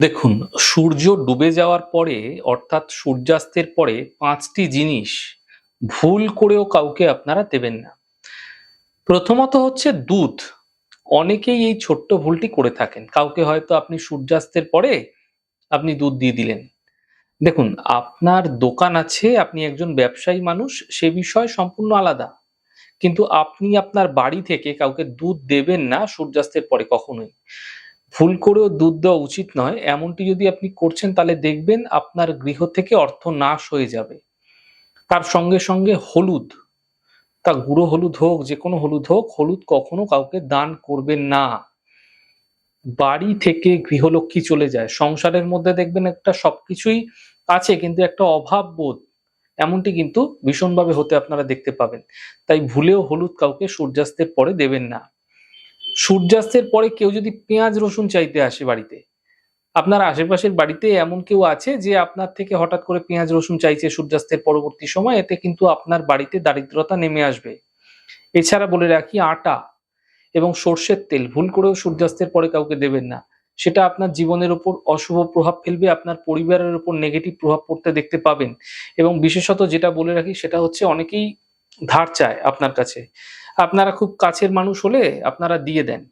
দেখুন, সূর্য ডুবে যাওয়ার পরে অর্থাৎ সূর্যাস্তের পরে ৫টি জিনিস ভুল করেও কাউকে আপনারা দেবেন না। প্রথমত হচ্ছে দুধ। অনেকেই এই ছোট্ট ভুলটি করে থাকেন। কাউকে হয়তো আপনি সূর্যাস্তের পরে আপনি দুধ দিয়ে দিলেন। দেখুন, আপনার দোকান আছে, আপনি একজন ব্যবসায়ী মানুষ, সে বিষয় সম্পূর্ণ আলাদা। কিন্তু আপনি আপনার বাড়ি থেকে কাউকে দুধ দেবেন না সূর্যাস্তের পরে কখনোই। ভুল করেও দুধ দেওয়া উচিত নয়। এমনটি যদি আপনি করছেন তাহলে দেখবেন আপনার গৃহ থেকে অর্থ নাশ হয়ে যাবে। তার সঙ্গে, সঙ্গে হলুদ, তা গুঁড়ো হলুদ হোক, যেকোনো হলুদ হোক, হলুদ কখনো কাউকে দান করবেন না। বাড়ি থেকে গৃহলক্ষ্মী চলে যায়। সংসারের মধ্যে দেখবেন একটা সবকিছুই আছে কিন্তু একটা অভাববোধ, এমনটি কিন্তু ভীষণভাবে হতে আপনারা দেখতে পাবেন। তাই ভুলেও হলুদ কাউকে সূর্যাস্তের পরে দেবেন না। সূর্যাস্তের পরে কেউ যদি পেঁয়াজ রসুন চাইতে আসে বাড়িতে, আপনার আশেপাশের বাড়িতে এমন কেউ আছে যে আপনার থেকে হঠাৎ করে পেঁয়াজ রসুন চাইছে সূর্যাস্তের পরবর্তী সময়, এতে কিন্তু আপনার বাড়িতে দারিদ্রতা নেমে আসবে। এছাড়া বলে রাখি, আটা এবং সর্ষের তেল ভুল করেও সূর্যাস্তের পরে কাউকে দেবেন না। সেটা আপনার জীবনের উপর অশুভ প্রভাব ফেলবে, আপনার পরিবারের উপর নেগেটিভ প্রভাব পড়তে দেখতে পাবেন। এবং বিশেষত যেটা বলে রাখি সেটা হচ্ছে, অনেকেই ধার চায় আপনার কাছে। আপনারা খুব কাছের মানুষ হলে আপনারা দিয়ে দেন।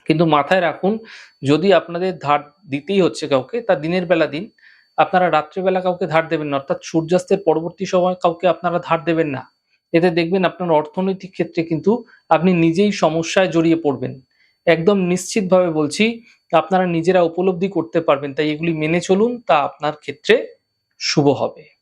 কিন্তু মাথায় রাখুন, যদি আপনাদের ধার দিতেই হচ্ছে কাউকে, তা দিনের বেলা দিন। আপনারা রাত্রেবেলা কাউকে ধার দেবেন না। অর্থাৎ সূর্যাস্তের পরবর্তী সময় কাউকে আপনারা ধার দেবেন না। এতে দেখবেন আপনার অর্থনৈতিক ক্ষেত্রে কিন্তু আপনি নিজেই সমস্যায় জড়িয়ে পড়বেন। একদম নিশ্চিতভাবে বলছি, আপনারা নিজেরা উপলব্ধি করতে পারবেন। তাই এগুলি মেনে চলুন, তা আপনার ক্ষেত্রে শুভ হবে।